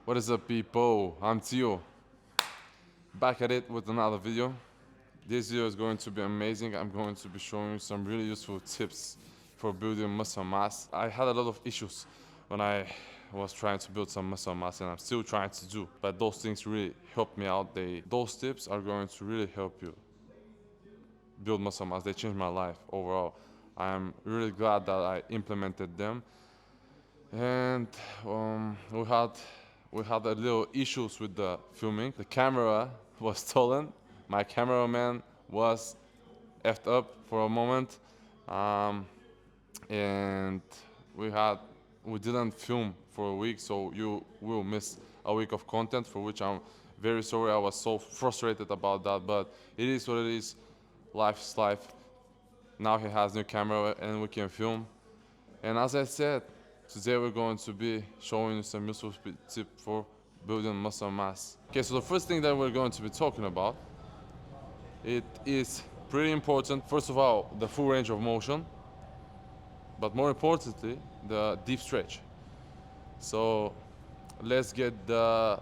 What is up, people? I'm Tio, back at it with another video. This video is going to be amazing. I'm going to be showing you some really useful tips for building muscle mass. I had a lot of issues when I was trying to build some muscle mass, and I'm still trying to do, but those things really helped me out. Those tips are going to really help you build muscle mass. They changed my life overall. I'm really glad that I implemented them. And we had a little issues with the filming. The camera was stolen. My cameraman was effed up for a moment, um, and we didn't film for a week, so you will miss a week of content, for which I'm very sorry. I was so frustrated about that, but it is what it is. Life is life. Now he has new camera and we can film. And as I said, today we're going to be showing you some useful tip for building muscle mass. Okay, so the first thing that we're going to be talking about, it is pretty important. First of all, the full range of motion, but more importantly, the deep stretch. So let's get the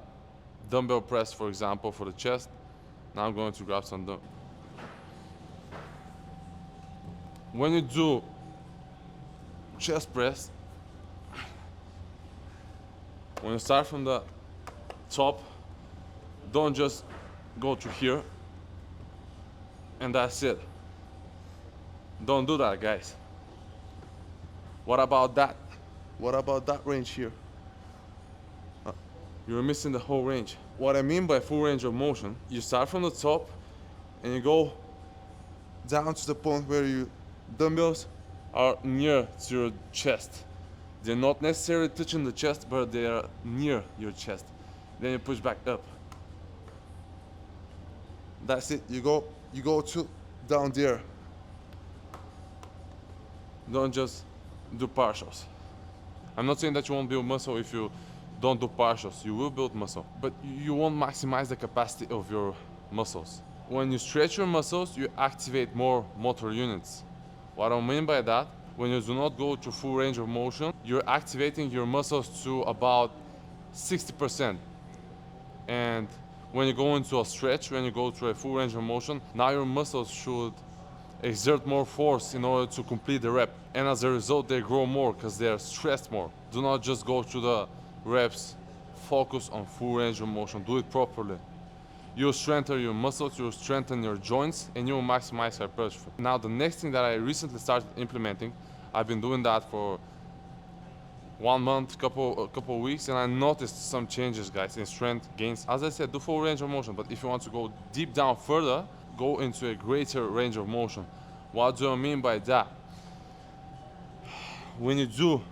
dumbbell press, for example, for the chest. Now I'm going to grab some dumbbell. When you do chest press, when you start from the top, don't just go to here and that's it. Don't do that, guys. What about that? What about that range here? You're missing the whole range. What I mean by full range of motion, you start from the top and you go down to the point where your dumbbells are near to your chest. They're not necessarily touching the chest, but they are near your chest. Then you push back up. That's it. You go to down there. Don't just do partials. I'm not saying that you won't build muscle if you don't do partials. You will build muscle, but you won't maximize the capacity of your muscles. When you stretch your muscles, you activate more motor units. What I mean by that, when you do not go to full range of motion, you're activating your muscles to about 60%. And when you go into a stretch, when you go to a full range of motion, now your muscles should exert more force in order to complete the rep. And as a result, they grow more because they are stressed more. Do not just go to the reps. Focus on full range of motion. Do it properly. You'll strengthen your muscles, you'll strengthen your joints, and you'll maximize hypertrophy. Now, the next thing that I recently started implementing, I've been doing that for 1 month, couple weeks, and I noticed some changes, guys, in strength gains. As I said, do full range of motion, but if you want to go deep down further, go into a greater range of motion. What do I mean by that? When you do,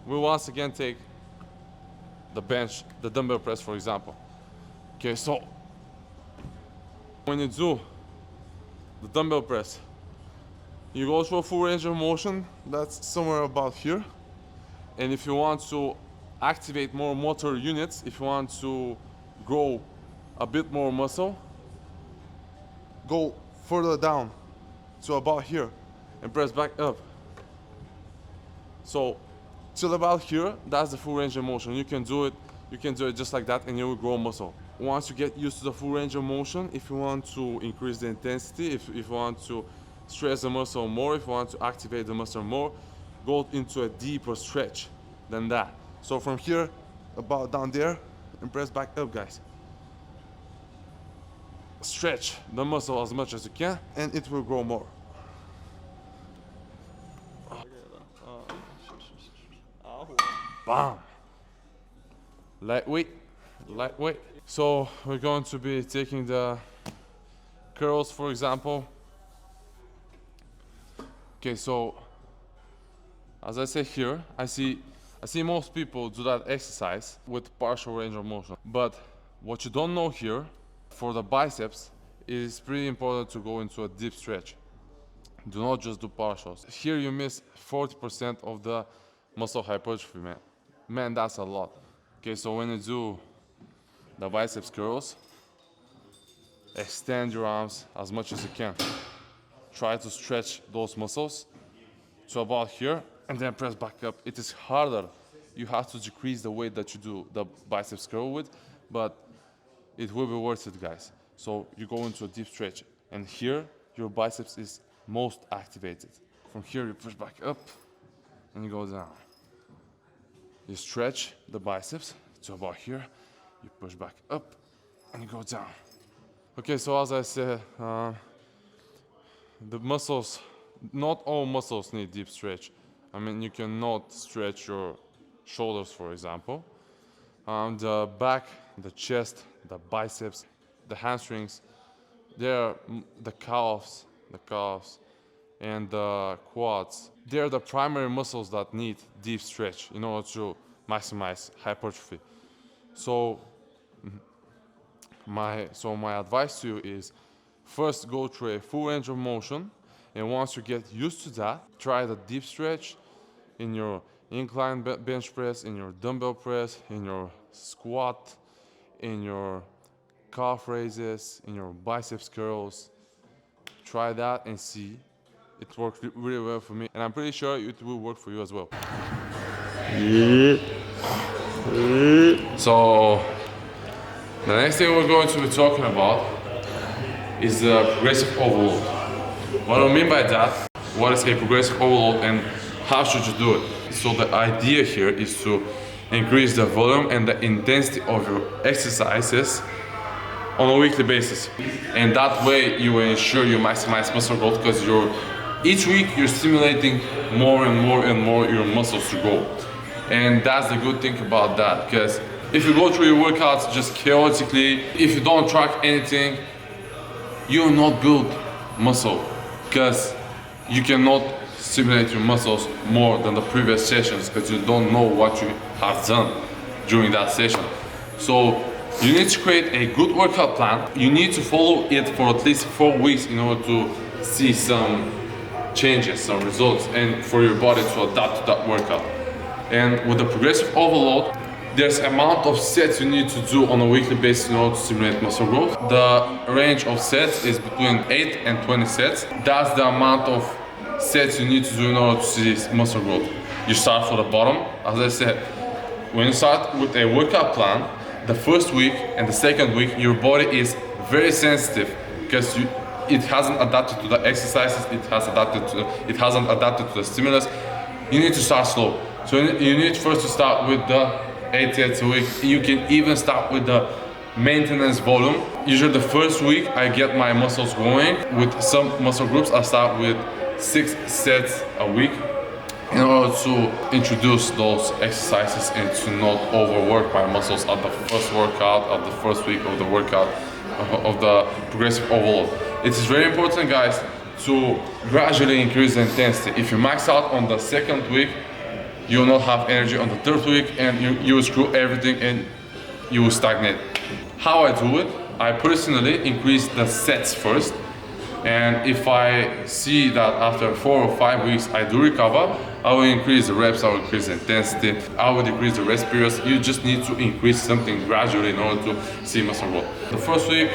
we once again take the bench, the dumbbell press, for example. Okay, so when you do the dumbbell press, you go through a full range of motion, that's somewhere about here. And if you want to activate more motor units, if you want to grow a bit more muscle, go further down to about here and press back up. So till about here, that's the full range of motion. You can do it just like that and you will grow muscle. Once you get used to the full range of motion, if you want to increase the intensity, if you want to stress the muscle more, if you want to activate the muscle more, go into a deeper stretch than that. So from here, about down there, and press back up, guys. Stretch the muscle as much as you can, and it will grow more. Bam! Lightweight, lightweight. So we're going to be taking the curls, for example. Okay, so as I say here, I see most people do that exercise with partial range of motion. But what you don't know here, for the biceps, it is pretty important to go into a deep stretch. Do not just do partials. Here you miss 40% of the muscle hypertrophy, man. Man, that's a lot. Okay, so when you do the biceps curls, extend your arms as much as you can. Try to stretch those muscles to about here and then press back up. It is harder you have to decrease the weight that you do the biceps curl with, but it will be worth it, guys. So you go into a deep stretch, and here your biceps is most activated. From here you push back up and you go down. You stretch the biceps to about here, you push back up and you go down. Okay, so as I said, the muscles, not all muscles need deep stretch. I mean, you cannot stretch your shoulders, for example. The back, the chest, the biceps, the hamstrings, they're the calves, and the quads. They're the primary muscles that need deep stretch in order to maximize hypertrophy. So my advice to you is first go through a full range of motion, and once you get used to that, try the deep stretch in your incline bench press, in your dumbbell press, in your squat, in your calf raises, in your biceps curls. Try that and see. It worked really well for me, and I'm pretty sure it will work for you as well. So the next thing we're going to be talking about is the progressive overload. What I mean by that, what is a progressive overload and how should you do it? So the idea here is to increase the volume and the intensity of your exercises on a weekly basis. And that way you will ensure you maximize muscle growth, because each week you're stimulating more and more your muscles to grow. And that's the good thing about that, because if you go through your workouts just chaotically, if you don't track anything, you will not build muscle, because you cannot stimulate your muscles more than the previous sessions, because you don't know what you have done during that session. So you need to create a good workout plan. You need to follow it for at least 4 weeks in order to see some changes, some results, and for your body to adapt to that workout. And with the progressive overload, there's amount of sets you need to do on a weekly basis in order to stimulate muscle growth. The range of sets is between 8 and 20 sets. That's the amount of sets you need to do in order to see muscle growth. You start from the bottom. As I said, when you start with a workout plan, the first week and the second week, your body is very sensitive, because it hasn't adapted to the exercises, it hasn't adapted to the stimulus. You need to start slow. So you need first to start with the 8 sets a week. You can even start with the maintenance volume. Usually the first week I get my muscles going. With some muscle groups I start with 6 sets a week in order to introduce those exercises and to not overwork my muscles at the first workout, of the first week of the workout of the progressive overload. It is very important, guys, to gradually increase the intensity. If you max out on the second week, you will not have energy on the third week, and you will screw everything and you will stagnate. How I do it, I personally increase the sets first, and if I see that after 4 or 5 weeks I do recover, I will increase the reps, I will increase the intensity, I will decrease the rest periods. You just need to increase something gradually in order to see muscle growth. The first week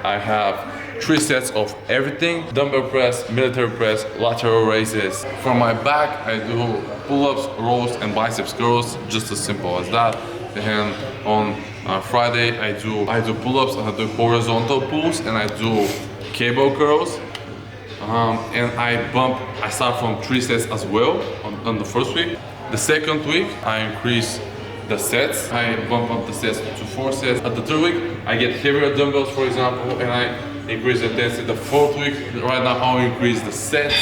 I have 3 sets of everything: dumbbell press, military press, lateral raises. For my back, I do pull-ups, rows, and biceps curls, just as simple as that. And on Friday, I do pull-ups, and I do horizontal pulls, and I do cable curls. And I start from 3 sets as well on the first week. The second week, I increase the sets. I bump up the sets to 4 sets. At the third week, I get heavier dumbbells, for example, and I increase the intensity. The fourth week, right now, I'll increase the sets.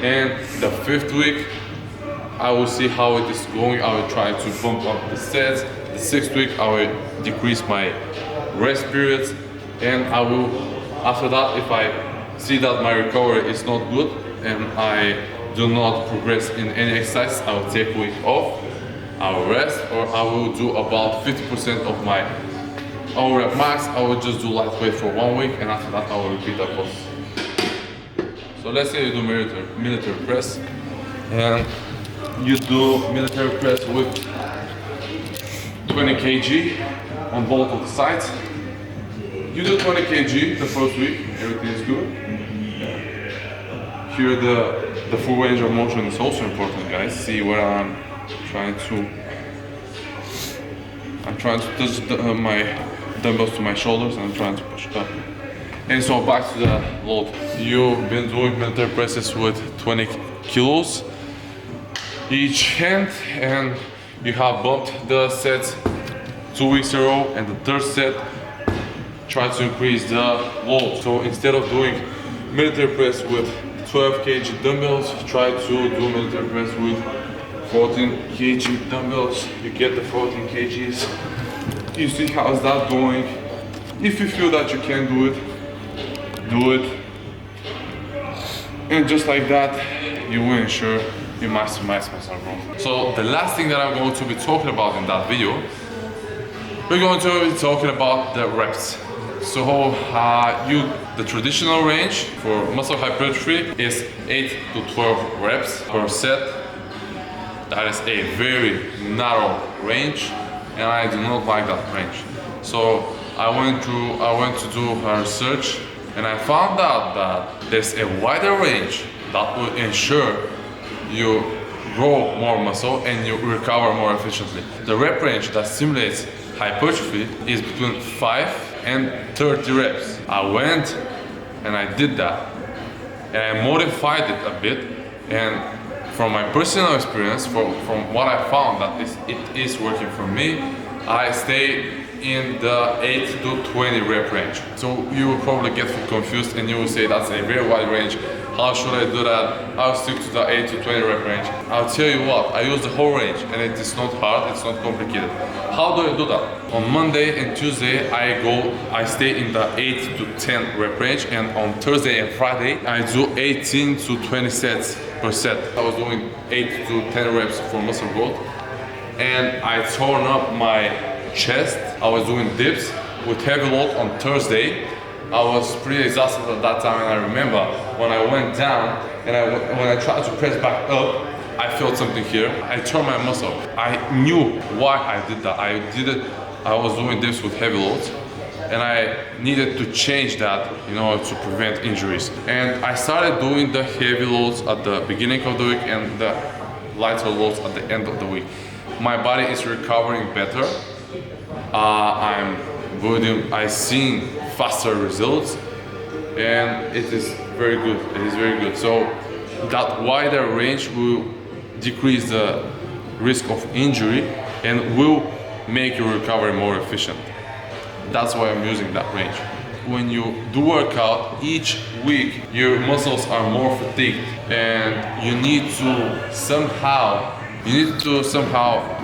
And the fifth week, I will see how it is going. I will try to bump up the sets. The sixth week, I will decrease my rest periods. And I will, after that, if I see that my recovery is not good and I do not progress in any exercise, I will take a week off. I will rest, or I will do about 50% of my hour rep max. I will just do lightweight for 1 week, and after that I will repeat that process. So let's say you do military press, and you do military press with 20 kg on both of the sides. You do 20 kg the first week, everything is good. Here the full range of motion is also important, guys. See where I'm trying to I'm trying to touch my dumbbells to my shoulders and I'm trying to push it up. And so back to the load. You've been doing military presses with 20 kilos each hand, and you have bumped the sets 2 weeks in a row, and the third set try to increase the load. So instead of doing military press with 12 kg dumbbells, try to do military press with 14 kg dumbbells. You get the 14 kgs. You see how's that going. If you feel that you can do it, do it. And just like that, you will ensure you maximize muscle growth. So the last thing that I'm going to be talking about in that video, we're going to be talking about the reps. So the traditional range for muscle hypertrophy is 8 to 12 reps per set. That is a very narrow range, and I do not like that range. So I went to do a research, and I found out that there's a wider range that will ensure you grow more muscle and you recover more efficiently. The rep range that simulates hypertrophy is between 5 and 30 reps. I went and I did that, and I modified it a bit, and from my personal experience, from what I found that it is working for me, I stay in the 8 to 20 rep range. So you will probably get confused and you will say that's a very wide range. How should I do that? I'll stick to the 8 to 20 rep range. I'll tell you what, I use the whole range, and it is not hard, it's not complicated. How do I do that? On Monday and Tuesday, I stay in the 8 to 10 rep range, and on Thursday and Friday, I do 18 to 20 sets per set. I was doing 8 to 10 reps for muscle growth, and I torn up my chest. I was doing dips with heavy load on Thursday. I was pretty exhausted at that time, and I remember when I went down and when I tried to press back up, I felt something here. I tore my muscle. I knew why I did that. I was doing dips with heavy loads, and I needed to change that, to prevent injuries. And I started doing the heavy loads at the beginning of the week and the lighter loads at the end of the week. My body is recovering better. I seen faster results, and it is very good. It is very good. So that wider range will decrease the risk of injury and will make your recovery more efficient. That's why I'm using that range. When you do workout each week, your muscles are more fatigued, and you need to somehow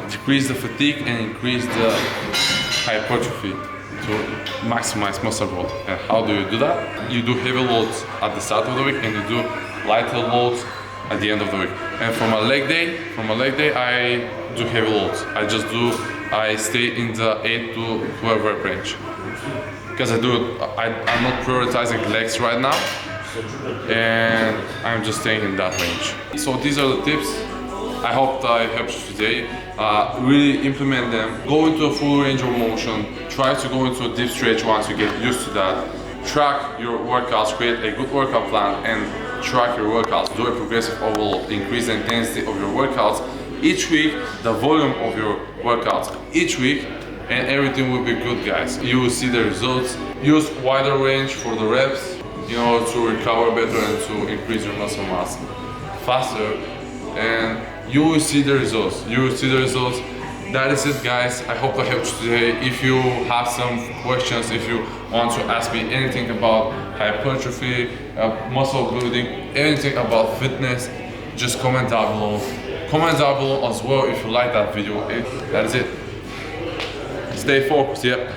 decrease the fatigue and increase the hypertrophy to maximize muscle growth. And how do you do that? You do heavy loads at the start of the week, and you do lighter loads at the end of the week. And from a leg day, I do heavy loads. I stay in the 8 to 12 rep range. Because I'm not prioritizing legs right now, and I'm just staying in that range. So these are the tips. I hope that I helped you today. Really implement them. Go into a full range of motion. Try to go into a deep stretch once you get used to that. Track your workouts, create a good workout plan, and track your workouts. Do a progressive overload. Increase the intensity of your workouts each week, the volume of your workouts each week, and everything will be good, guys. You will see the results. Use wider range for the reps, to recover better and to increase your muscle mass faster, and you will see the results. That is it, guys. I hope I helped you today. If you have some questions, if you want to ask me anything about hypertrophy, muscle building, anything about fitness, just comment down below. Comment down below as well if you like that video. That is it. Stay focused, yeah.